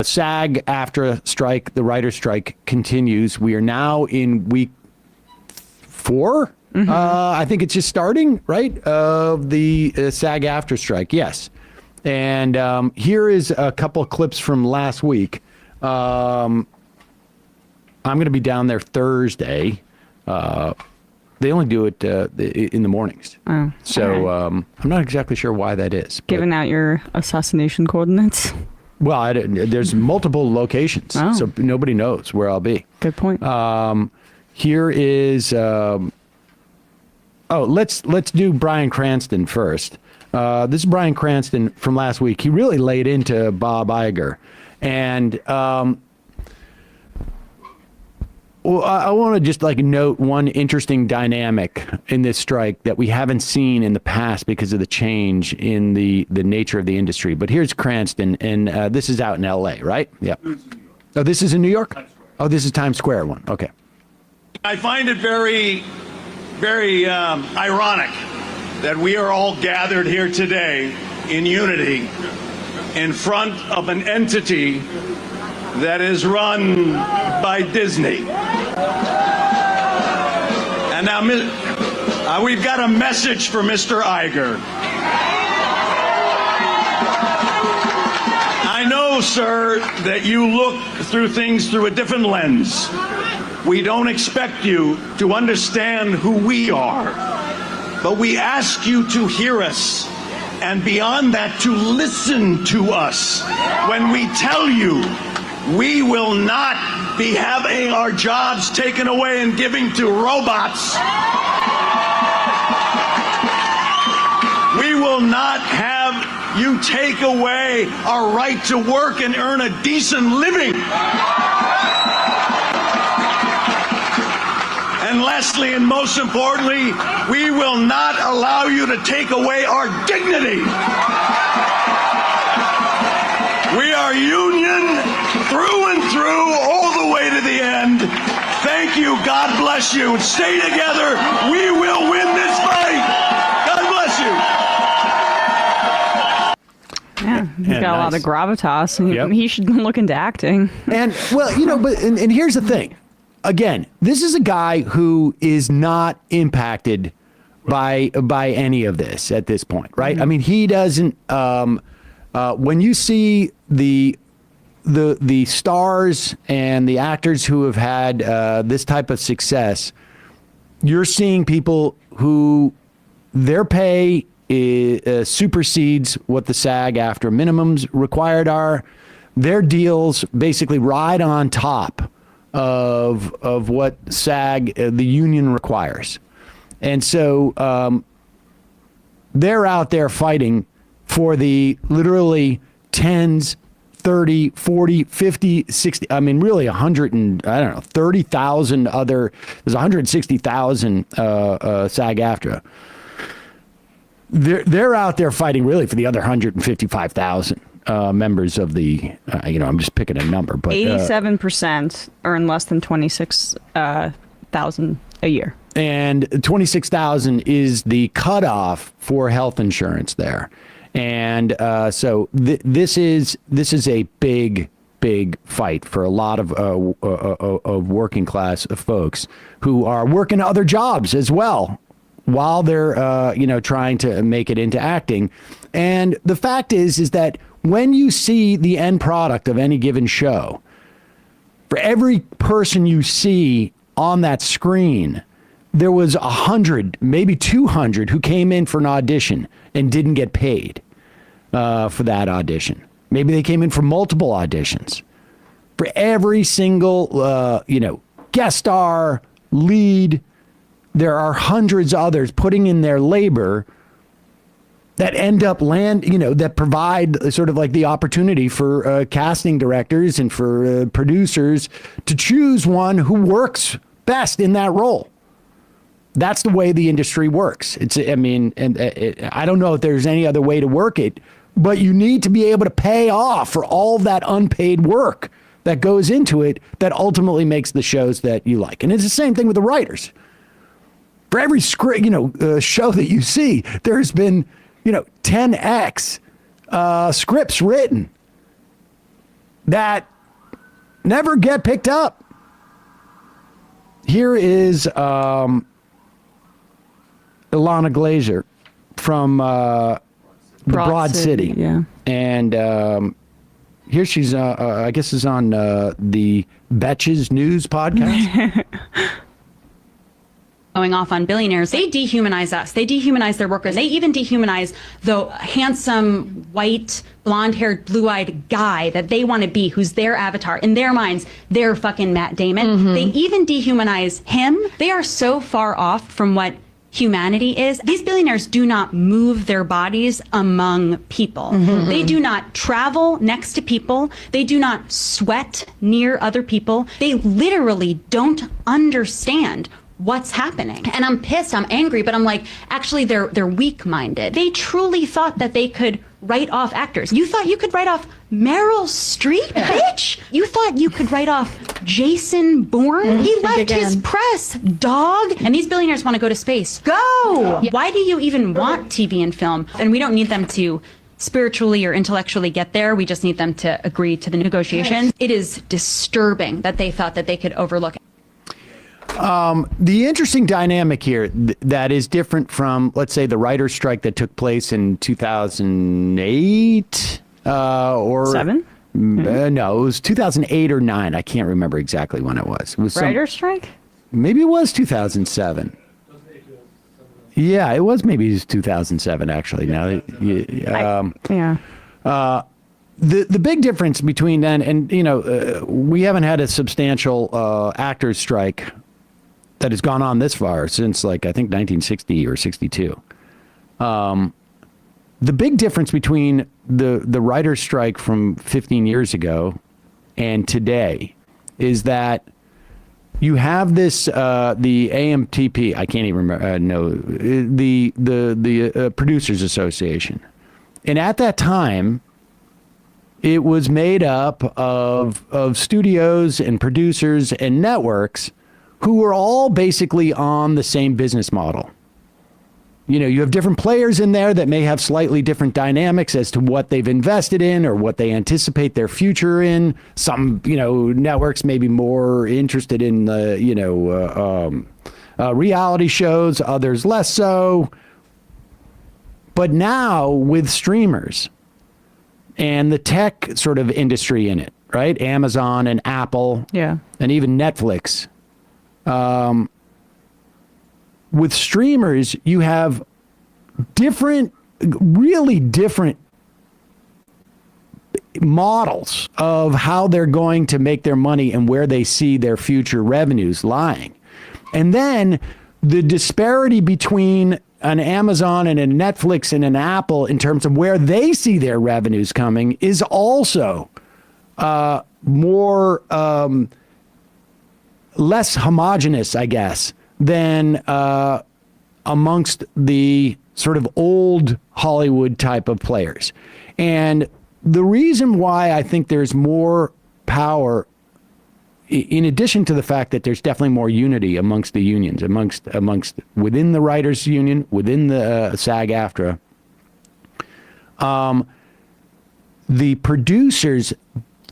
SAG-AFTRA strike, the writer's strike, continues. We are now in week 4. I think it's just starting, right? Of the SAG-AFTRA strike, yes. And here is a couple of clips from last week. I'm going to be down there Thursday. They only do it in the mornings. Oh, so I'm not exactly sure why that is. Giving out your assassination coordinates? Well, there's multiple locations, so nobody knows where I'll be. Good point. Here is... let's do Bryan Cranston first. This is Bryan Cranston from last week. He really laid into Bob Iger. And I want to just note one interesting dynamic in this strike that we haven't seen in the past because of the change in the nature of the industry. But here's Cranston, and this is out in L.A., right? Yeah. Oh, this is in New York? Oh, this is Times Square one. Okay. I find it very, very ironic that we are all gathered here today in unity in front of an entity that is run by Disney. And now we've got a message for Mr. Iger. I know, sir, that you look through things through a different lens. We don't expect you to understand who we are, but we ask you to hear us, and beyond that, to listen to us when we tell you we will not be having our jobs taken away and giving to robots. We will not have you take away our right to work and earn a decent living. And lastly, and most importantly, we will not allow you to take away our dignity. We are union through and through, all the way to the end. Thank you. God bless you. Stay together. We will win this fight. God bless you. Yeah, he's got a lot of gravitas. He should look into acting. And, well, and here's the thing. Again, this is a guy who is not impacted by any of this at this point, right? Mm-hmm. I mean, he doesn't. When you see the stars and the actors who have had this type of success, you're seeing people who their pay supersedes what the SAG-AFTRA minimums required are. Their deals basically ride on top of what SAG, the union, requires. And so they're out there fighting for the literally tens, 30, 40, 50, 60, I mean, really 100 and, 30,000 other, there's 160,000 SAG-AFTRA. They're out there fighting really for the other 155,000 members of the, I'm just picking a number, but 87% earn less than 26,000 a year. And 26,000 is the cutoff for health insurance there. And so this is a big fight for a lot of working class folks who are working other jobs as well while they're trying to make it into acting. And the fact is that when you see the end product of any given show, for every person you see on that screen, there was 100, maybe 200 who came in for an audition and didn't get paid for that audition. Maybe they came in for multiple auditions. For every single, guest star, lead, there are hundreds of others putting in their labor that end up that provide sort of like the opportunity for casting directors and for producers to choose one who works best in that role. That's the way the industry works. I don't know if there's any other way to work it, but you need to be able to pay off for all that unpaid work that goes into it that ultimately makes the shows that you like. And it's the same thing with the writers. For every script, show that you see, there's been 10x scripts written. that never get picked up. Here is Ilana Glazer from Broad City. Yeah. And here she's, I guess, is on the Beches News podcast. Going off on billionaires, they dehumanize us. They dehumanize their workers. They even dehumanize the handsome, white, blonde-haired, blue-eyed guy that they want to be, who's their avatar. In their minds, they're fucking Matt Damon. They even dehumanize him. They are so far off from what humanity is. These billionaires do not move their bodies among people. They do not travel next to people. They do not sweat near other people. They literally don't understand what's happening. And I'm pissed, I'm angry, but I'm like, actually, they're weak-minded. They truly thought that they could write off actors. You thought you could write off Meryl Streep, bitch? You thought you could write off Jason Bourne? He left his press, dog. And these billionaires want to go to space. Go! Why do you even want TV and film? And we don't need them to spiritually or intellectually get there. We just need them to agree to the negotiations. It is disturbing that they thought that they could overlook it. The interesting dynamic here that is different from, let's say, the writer's strike that took place in 2008 or 7? No, it was 2008 or 9. I can't remember exactly when it was. It was Writer's strike? Maybe it was 2007. Yeah, it was maybe 2007 actually. Now, The big difference between then and we haven't had a substantial actors strike that has gone on this far since, like, I think 1960 or 62. The big difference between the writer's strike from 15 years ago and today is that you have this the AMTP. I can't even remember. The Producers Association, and at that time, it was made up of studios and producers and networks who were all basically on the same business model. You have different players in there that may have slightly different dynamics as to what they've invested in or what they anticipate their future in. Some, networks may be more interested in reality shows, others less so. But now with streamers and the tech sort of industry in it, right? Amazon and Apple, and even Netflix. With streamers, you have really different models of how they're going to make their money and where they see their future revenues lying. And then the disparity between an Amazon and a Netflix and an Apple in terms of where they see their revenues coming is also less homogenous, I guess, than amongst the sort of old Hollywood type of players. And the reason why I think there's more power, in addition to the fact that there's definitely more unity amongst the unions, amongst within the writers union, within the SAG-AFTRA, the producers,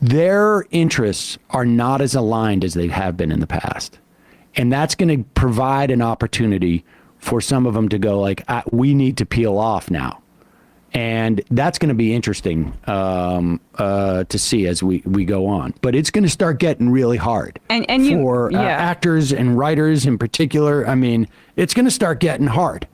their interests are not as aligned as they have been in the past. And that's going to provide an opportunity for some of them to go like, we need to peel off now. And that's going to be interesting to see as we go on. But it's going to start getting really hard for actors and writers in particular. I mean, it's going to start getting hard.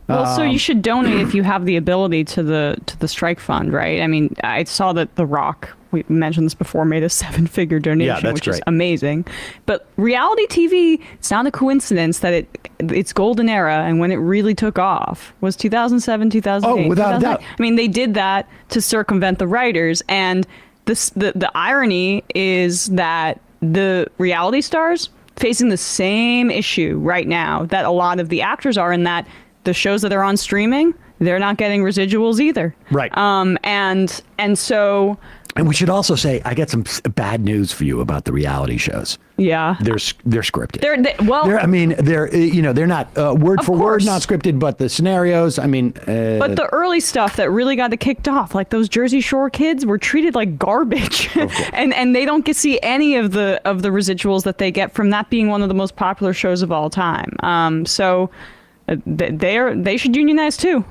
Well, so you should donate if you have the ability to the strike fund, right? I mean, I saw that The Rock, we mentioned this before, made a 7-figure donation, which is amazing. But reality TV, it's not a coincidence that its golden era and when it really took off was 2007, 2008. Oh, without a doubt. I mean, they did that to circumvent the writers. And the irony is that the reality stars facing the same issue right now that a lot of the actors are, in that the shows that are on streaming, they're not getting residuals either. Right. And so And we should also say, I got some bad news for you about the reality shows. Yeah. They're scripted. They're not word for word, not scripted, but the scenarios, but the early stuff that really got it kicked off, like those Jersey Shore kids were treated like garbage. and they don't get to see any of the residuals that they get from that being one of the most popular shows of all time. So they should unionize too.